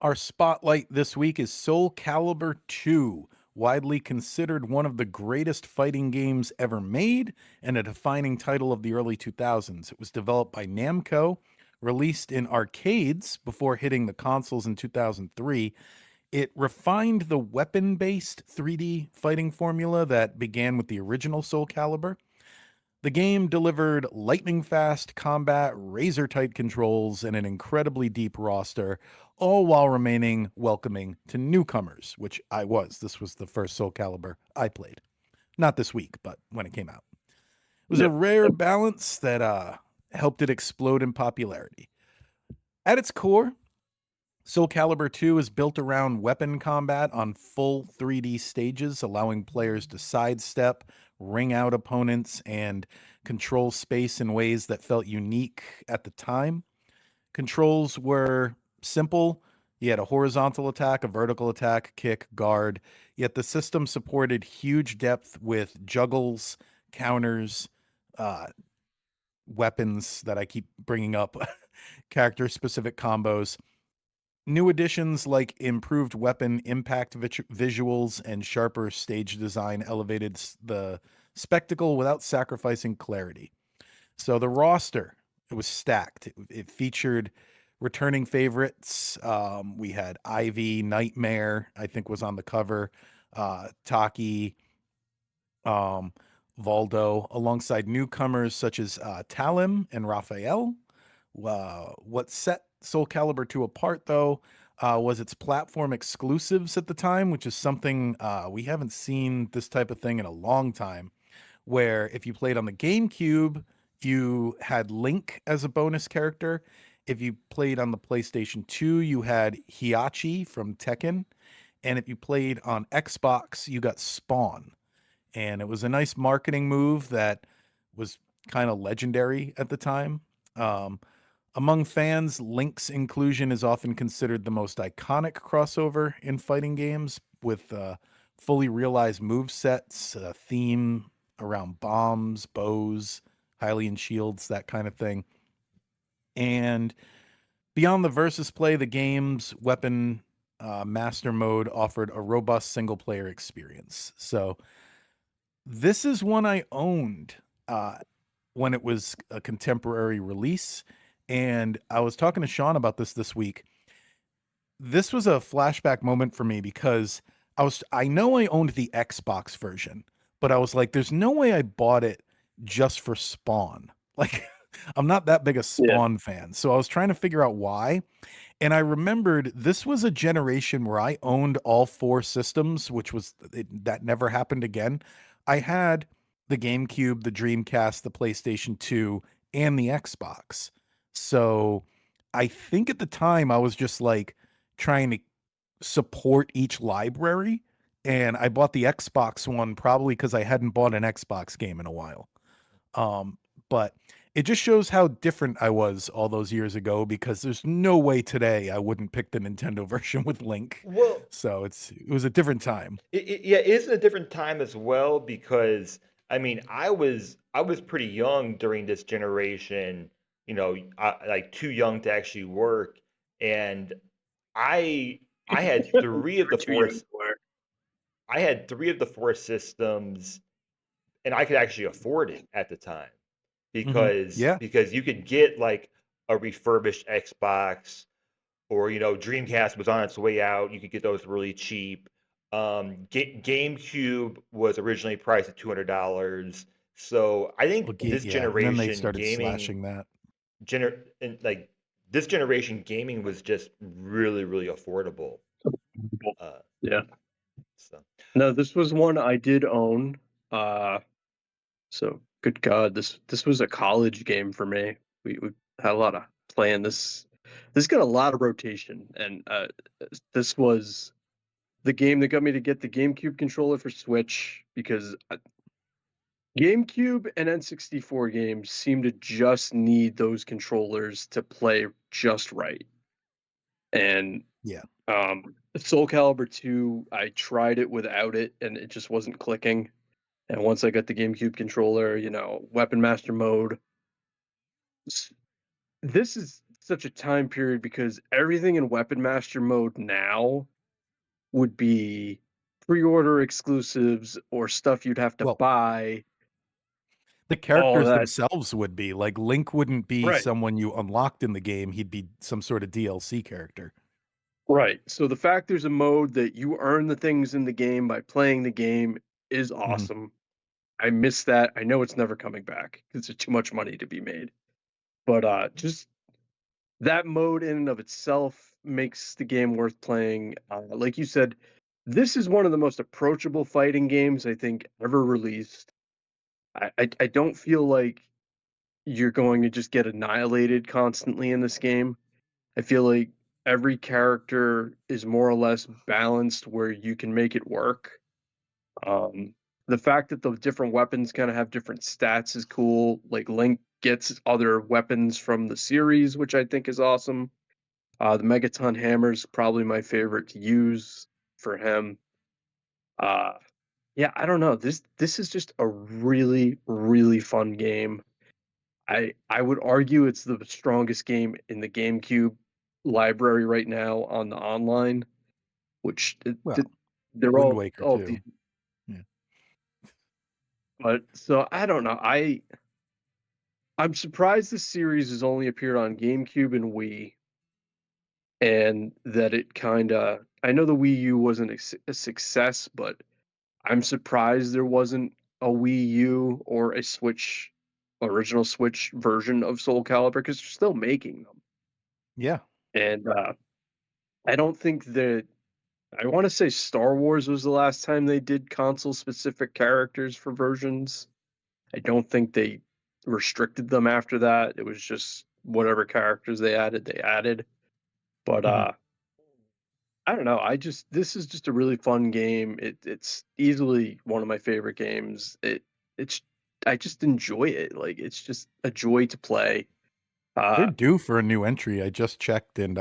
Our spotlight this week is Soulcalibur II, widely considered one of the greatest fighting games ever made and a defining title of the early 2000s. It was developed by Namco, released in arcades before hitting the consoles in 2003. It refined the weapon based 3D fighting formula that began with the original Soul Calibur. The game delivered lightning fast combat, razor tight controls, and an incredibly deep roster, all while remaining welcoming to newcomers, which I was. This was the first Soul Calibur I played. Not this week, but when it came out. It was a Yep. rare balance that helped it explode in popularity. At its core, Soul Calibur 2 is built around weapon combat on full 3D stages, allowing players to sidestep, ring out opponents, and control space in ways that felt unique at the time. Controls were simple. You had a horizontal attack, a vertical attack, kick, guard, yet the system supported huge depth with juggles, counters, uh, weapons that I keep bringing up, character specific combos. New additions like improved weapon impact visuals and sharper stage design elevated the spectacle without sacrificing clarity. So the roster, it was stacked. It featured returning favorites. We had Ivy, Nightmare, I think was on the cover, Taki, um, Valdo, alongside newcomers such as Talim and Raphael. What set Soul Calibur 2 apart, though, was its platform exclusives at the time, which is something we haven't seen this type of thing in a long time. Where if you played on the GameCube, you had Link as a bonus character. If you played on the PlayStation 2, you had Heihachi from Tekken. And if you played on Xbox, you got Spawn. And it was a nice marketing move that was kind of legendary at the time. Um, among fans, Link's inclusion is often considered the most iconic crossover in fighting games, with fully realized move sets, a theme around bombs, bows, Hylian shields, that kind of thing. And beyond the versus play, the game's weapon master mode offered a robust single player experience. So this is one I owned when it was a contemporary release. And I was talking to Sean about this week. This was a flashback moment for me because I know I owned the Xbox version, but I was like, there's no way I bought it just for Spawn. Like, I'm not that big a Yeah. Spawn fan. So I was trying to figure out why. And I remembered this was a generation where I owned all four systems, which was that never happened again. I had the GameCube, the Dreamcast, the PlayStation 2, and the Xbox. So I think at the time I was just like trying to support each library. And I bought the Xbox one probably because I hadn't bought an Xbox game in a while. Um, but it just shows how different I was all those years ago because there's no way today I wouldn't pick the Nintendo version with Link. Well, So it was a different time. yeah, it is a different time as well because I mean, I was pretty young during this generation, like too young to actually work, and I I had three of We're the too four young for it. I had three of the four systems, and I could actually afford it at the time because Yeah. because you could get like a refurbished Xbox or Dreamcast was on its way out. You could get those really cheap. GameCube was originally priced at $200. So I Well, think this yeah. And then they generation started gaming slashing that. and like this generation gaming was just really really affordable. Uh, Yeah. so No, this was one I did own. Uh, so good God, this was a college game for me. We had a lot of playing this. This got a lot of rotation, and this was the game that got me to get the GameCube controller for Switch because GameCube and N64 games seem to just need those controllers to play just right. And Yeah. Soul Calibur 2, I tried it without it and it just wasn't clicking. And once I got the GameCube controller, Weapon Master mode, this is such a time period because everything in Weapon Master mode now would be pre-order exclusives or stuff you'd have to Well, buy. the All characters that. themselves would be like Link wouldn't be Right. someone you unlocked in the game. He'd be some sort of DLC character. Right. So the fact there's a mode that you earn the things in the game by playing the game is awesome. I miss that. I know it's never coming back because there's too much money to be made. But just that mode in and of itself makes the game worth playing. Like you said, this is one of the most approachable fighting games I think ever released. I don't feel like you're going to just get annihilated constantly in this game. I feel like every character is more or less balanced where you can make it work. The fact that the different weapons kind of have different stats is cool. Like Link gets other weapons from the series, which I think is awesome. The Megaton Hammer is probably my favorite to use for him. Uh, yeah, I don't know. This is just a really really fun game. I would argue it's the strongest game in the GameCube library right now on the online, which Well, they're Wind all Waker all too. decent. Yeah. But so I don't know. I'm surprised this series has only appeared on GameCube and Wii, and that it kind of. I know the Wii U wasn't a success, but I'm surprised there wasn't a Wii U or a Switch, original Switch version of Soul Calibur because they're still making them. Yeah. And I don't think that I want to say Star Wars was the last time they did console specific characters for versions. I don't think they restricted them after that. It was just whatever characters they added, they added. But Mhm. I don't know. This is just a really fun game. It's easily one of my favorite games. It's I just enjoy it. Like it's just a joy to play. They're Uh due for a new entry. I just checked, and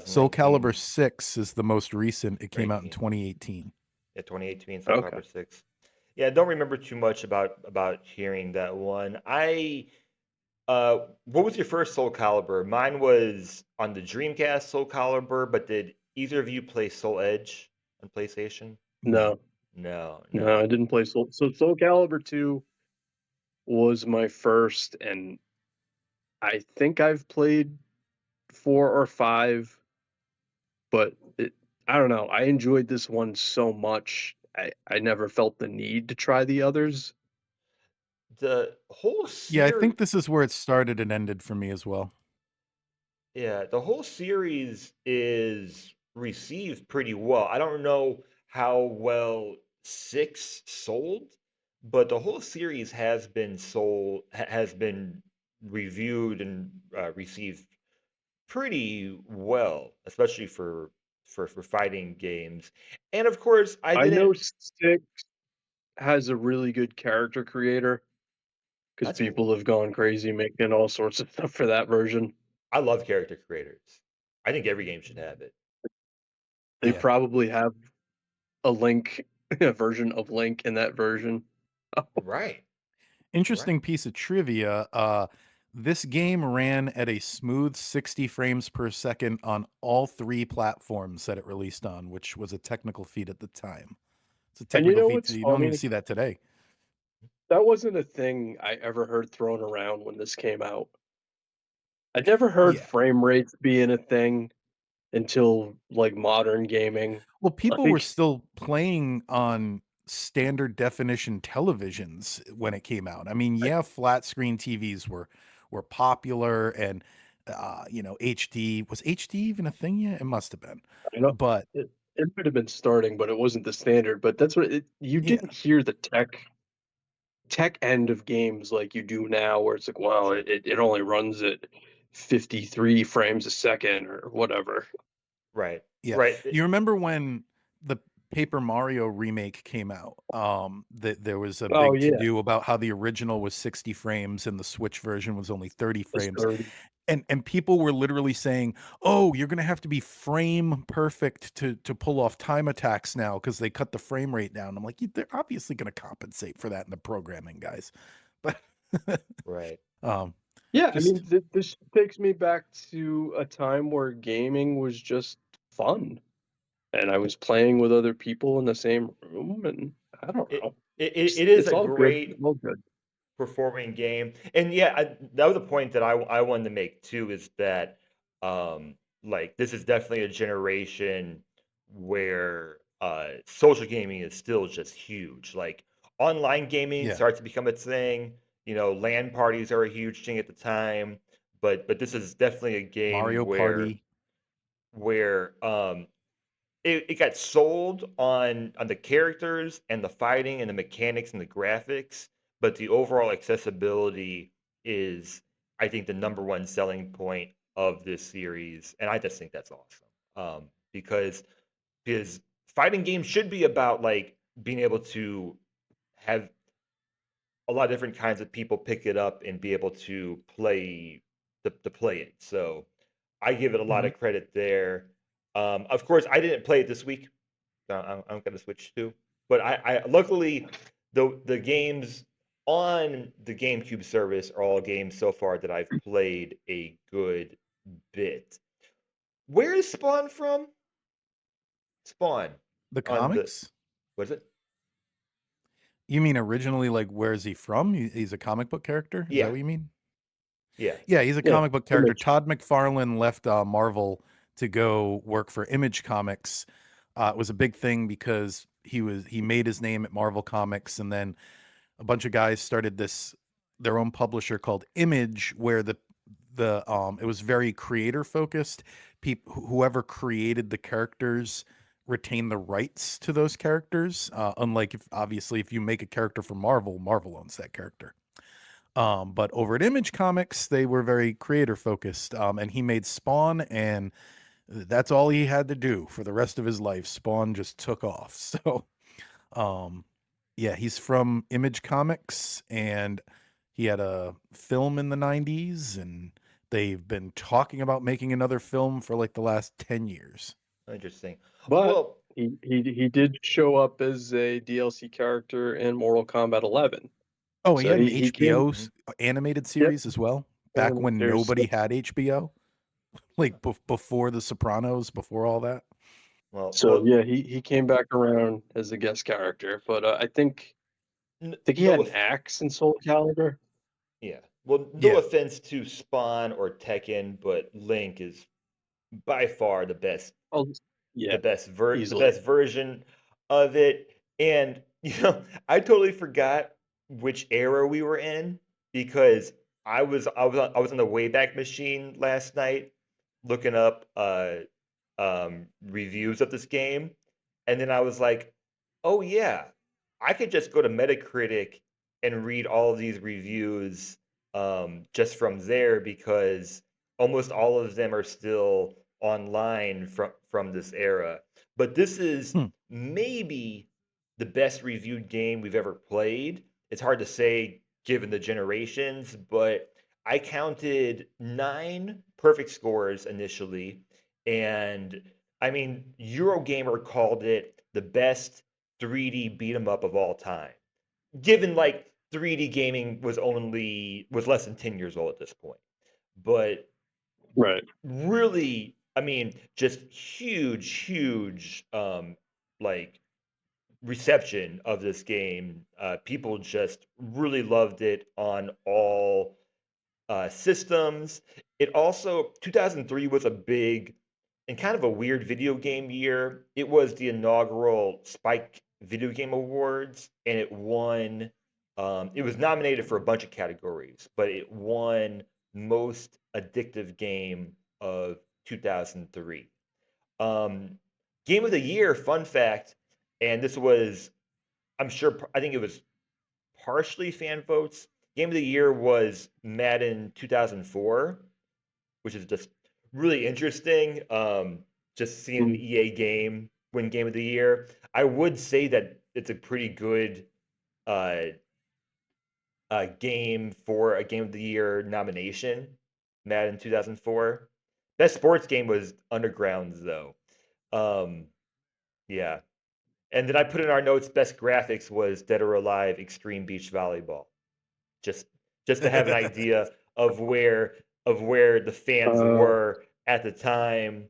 Soul Calibur 2019 6 is the most recent. It or came out in 18. 2018. Yeah, 2018 Soul okay. Calibur 6. Yeah, I don't remember too much about hearing that one. What was your first Soul Calibur? Mine was on the Dreamcast Soul Calibur, but did either of you play Soul Edge on PlayStation? No. No. No, No, I no. didn't play Soul Calibur 2 was my first, and I think I've played 4 or 5, but I don't know. I enjoyed this one so much. I never felt the need to try the others. The whole Yeah, I series, think this is where it started and ended for me as well. yeah, the whole series is received pretty well. I don't know how well 6 sold, but the whole series has been reviewed and received pretty well, especially for fighting games. And of course, I I know didn't. 6 has a really good character creator because That's a. people have gone crazy making all sorts of stuff for that version. I love character creators. I think every game should have it. They Yeah. probably have a Link, a version of Link in that version. Right, right. Interesting piece of trivia. This game ran at a smooth 60 frames per second on all 3 platforms that it released on, which was a technical feat at the time. It's a And you technical know feat what's that you don't even funny? see that today. That wasn't a thing I ever heard thrown around when this came out. I never heard Yeah. frame rates being a thing until like modern gaming. Well, people were Like, still playing on standard definition televisions when it came out. I mean, I, yeah, flat screen TVs were popular, and HD, was HD even a thing yet? It must have been. I know But it might have been starting, but it wasn't the standard. But that's what you yeah, didn't hear the tech end of games like you do now, where it's like, well, it only runs at 53 frames a second or whatever. Right. yeah. Right. You remember when the Paper Mario remake came out? That there was a Oh big to yeah, do about how the original was 60 frames and the Switch version was only 30 it's frames. 30. And people were literally saying, "Oh, you're gonna have to be frame perfect to pull off time attacks now because they cut the frame rate down." I'm like, they're obviously gonna compensate for that in the programming, guys. But Right. um, Yeah, I mean, Just this takes me back to a time where gaming was just fun, and I was playing with other people in the same room, and I don't It know. it is It's a all good. It's great all good. performing game. And yeah, that was a point that I wanted to make too, is that like this is definitely a generation where social gaming is still just huge. Like online gaming yeah, starts to become a thing. You know, LAN parties are a huge thing at the time, but this is definitely a game Mario where Party. it got sold on the characters and the fighting and the mechanics and the graphics, but the overall accessibility is, I think, the number one selling point of this series, and I just think that's awesome. Because fighting games should be about like being able to have a lot of different kinds of people pick it up and be able to play it. So I give it a lot Mhm. of credit there. Of course, I didn't play it this week. I'm gonna switch to. But I luckily the games on the GameCube service are all games so far that I've played a good bit. Where is Spawn from? Spawn The on the comics? what is it? You mean originally, like, where is he from? He's a comic book character? Is that Yeah, what you mean? yeah. Yeah, he's a Yeah, comic book character. image. Todd McFarlane left Marvel to go work for Image Comics. It was a big thing because he made his name at Marvel Comics, and then a bunch of guys started their own publisher called Image, where the it was very creator focused. People whoever created the characters retain the rights to those characters. Unlike if obviously if you make a character for Marvel, Marvel owns that character. But over at Image Comics, they were very creator focused. And he made Spawn, and that's all he had to do for the rest of his life. Spawn just took off. So, um, yeah, he's from Image Comics, and he had a film in the 90s, and they've been talking about making another film for like the last 10 years. Interesting. But Well, he did show up as a DLC character in Mortal Kombat 11. Oh, he So had an he came. HBO mhm, animated Yep. series as well, back And when there's nobody had HBO, like before The Sopranos, before all that. so yeah, he came back around as a guest character, but I think he had no, an axe in Soul Calibur. yeah. Well, no Yeah. offense to Spawn or Tekken, but Link is by far Oh, yeah, the easily. best version of it. And I totally forgot which era we were in because I was on the Wayback Machine last night looking up reviews of this game, and then I was like, oh yeah, I could just go to Metacritic and read all of these reviews just from there because almost all of them are still online from this era. But this is Hmm. maybe the best reviewed game we've ever played. It's hard to say given the generations, but I counted 9 perfect scores initially, and I mean, Eurogamer called it the best 3D beat 'em up of all time. Given like 3D gaming was less than 10 years old at this point. But Right. really, I mean, just huge like reception of this game. People just really loved it on all systems. It also 2003 was a big and kind of a weird video game year. It was the inaugural Spike Video Game Awards, and it won. It was nominated for a bunch of categories, but it won most addictive game of 2003. Um, Game of the year, fun fact, and this was, I'm sure, I think it was partially fan votes. Game of the year was Madden 2004, which is just really interesting. Just seeing an Mm. EA game win Game of the Year. I would say that it's a pretty good uh, game for a Game of the Year nomination. Madden 2004. Best sports game was Undergrounds, though. Um, yeah. And then I put in our notes, best graphics was Dead or Alive Extreme Beach Volleyball. Just just to have an idea of where the fans Uh, were at the time.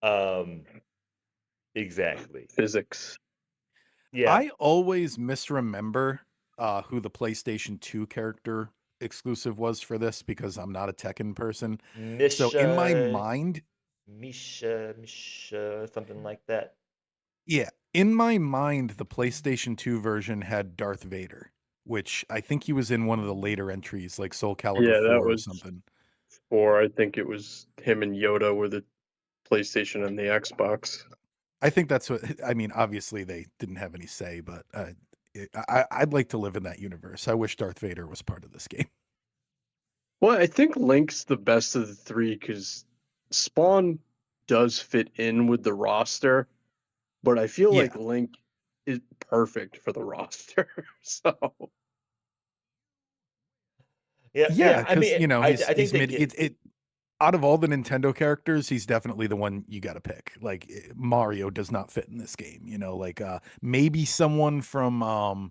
Um, exactly. Physics. Yeah. I always misremember who the PlayStation 2 character exclusive was for this because I'm not a Tekken person. So in my Misha, mind, Misha, something like that. yeah, in my mind, the PlayStation 2 version had Darth Vader, which I think he was in one of the later entries, like Soul Calibur Yeah, that 4 or was something. 4. I think it was him and Yoda were the PlayStation and the Xbox. I think that's what I mean. Obviously, they didn't have any say, but I'd like to live in that universe. I wish Darth Vader was part of this game. Well, I think Link's the best of the three because Spawn does fit in with the roster, but I feel Yeah, like Link is perfect for the roster. So Yeah, yeah, yeah. I because mean, you know I think he's they mid. get. It out of all the Nintendo characters, he's definitely the one you got to pick. Like Mario does not fit in this game. You know, like maybe someone from Marth.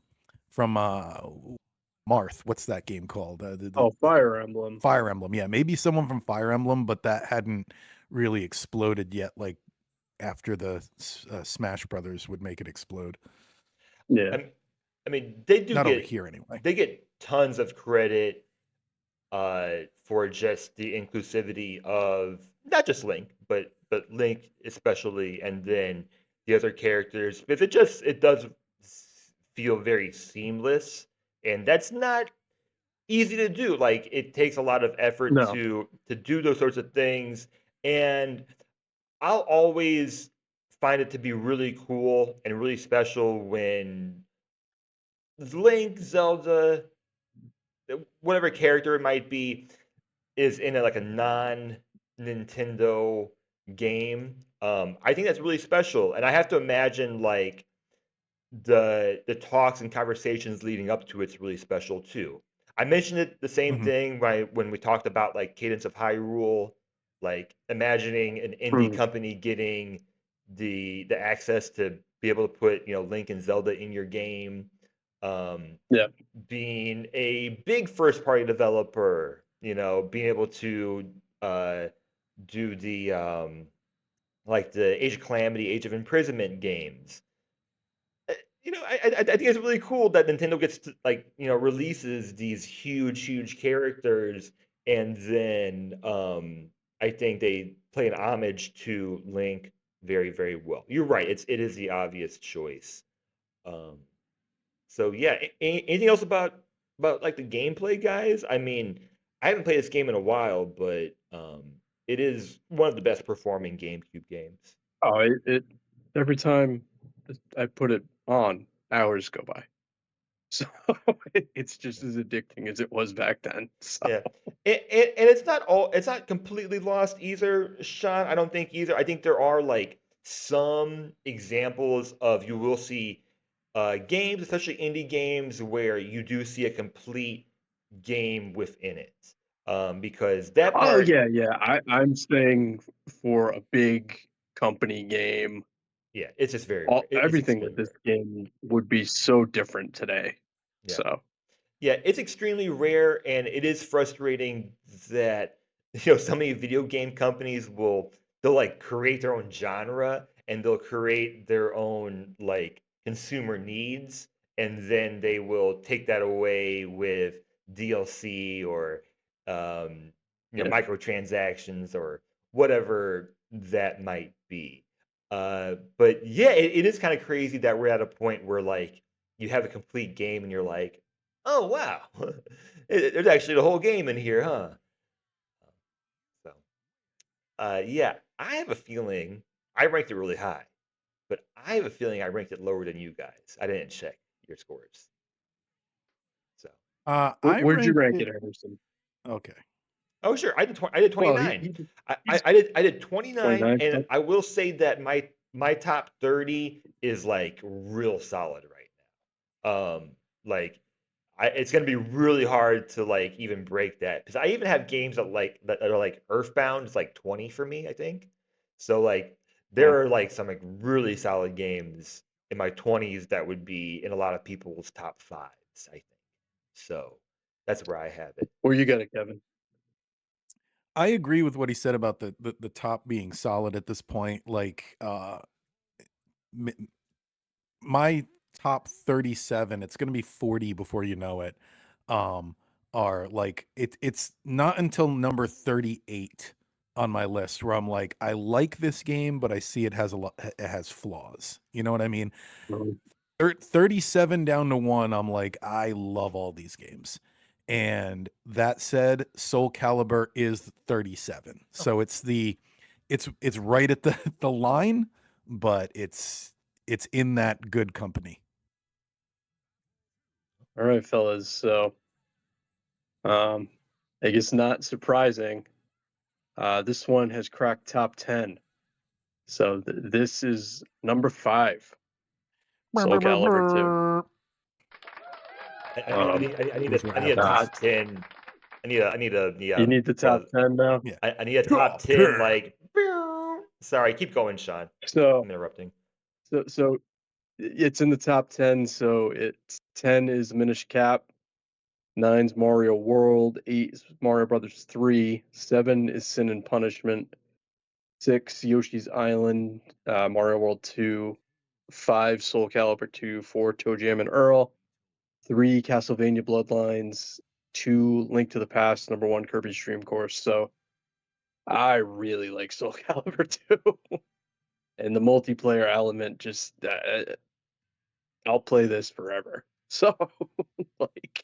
What's that game called? The Fire Emblem. Fire Emblem. Yeah, maybe someone from Fire Emblem, but that hadn't really exploded yet. Like after the Smash Brothers would make it explode. Yeah. I I mean, they do Not over get here anyway. they get tons of credit for just the inclusivity of not just Link, but Link especially, and then the other characters. Because it does feel very seamless, and that's not easy to do. Like it takes a lot of effort No. to do those sorts of things, and I'll always find it to be really cool and really special when Link, Zelda, whatever character it might be, is in like a non-Nintendo game. I think that's really special, and I have to imagine like the talks and conversations leading up to it's really special too. I mentioned it the same Hmm. thing when we talked about like Cadence of Hyrule, like imagining an indie Mm, company getting the access to be able to put Link and Zelda in your game. Um, yeah. being a big first party developer, being able to uh, do the like the Age of Calamity, Age of Imprisonment games. I think it's really cool that Nintendo gets to like releases these huge characters, and then I think they play an homage to Link very well. You're right; it is the obvious choice. Um, so yeah, anything else about like the gameplay, guys? I mean, I haven't played this game in a while, but it is one of the best performing GameCube games. It every time I put it on, hours go by. So it's just as addicting as it was back then. So Yeah, and it's not completely lost either, Sean. I don't think either. I think there are like some examples of you will see games, especially indie games, where you do see a complete game within it. Because that oh part, yeah, yeah. I'm saying for a big company game, yeah, it's just very rare. all It's everything with extremely this rare. game would be so different today. Yeah. So Yeah, it's extremely rare, and it is frustrating that so many video game companies they'll like create their own genre and they'll create their own like consumer needs, and then they will take that away with DLC or um, yeah, microtransactions or whatever that might be. But yeah, it is kind of crazy that we're at a point where like you have a complete game and you're like, oh wow, there's actually the whole game in here, huh? So, yeah, I have a feeling I ranked it really high, but I have a feeling I ranked it lower than you guys. I didn't check your scores, so. I where'd you ranked rank it, it. Harrison? Okay. Oh sure, I did Well, 29. he's I did 29, 29. and I will say that my top 30 is like real solid right now. Like it's gonna be really hard to like even break that because I even have games that are like Earthbound is like 20 for me, I think. So like Mm. there are like some like really solid games in my 20s that would be in a lot of people's top fives, I think. So That's where I have it. Where you got it, Kevin? I agree with what he said about the top being solid at this point. Like my top 37, it's going to be 40 before you know it. Are like it's not until number 38 on my list where I'm like, I like this game, but I see it has it has flaws. You know what I mean? 37 down to 1, I'm like, I love all these games. And that said, Soulcalibur is 37. So it's right at the line, but it's in that good company. All right, fellas. So, I guess not surprising. This one has cracked top 10. So this is number 5. Soulcalibur 2. I need Here's what a happens. top 10. I need a You need the top 10 now? Yeah. I need a top 10 like. Sorry, keep going, Sean. So, I'm interrupting. so it's in the top 10. So it's 10 is Minish Cap, 9's Mario World, 8 is Mario Brothers 3, 7 is Sin and Punishment, 6 Yoshi's Island, Mario World 2, 5 Soulcalibur 2, 4 Toe Jam and Earl, 3 Castlevania Bloodlines, 2 Link to the Past, number 1 Kirby's Dream Course. So I really like Soulcalibur 2. And the multiplayer element just I'll play this forever. So like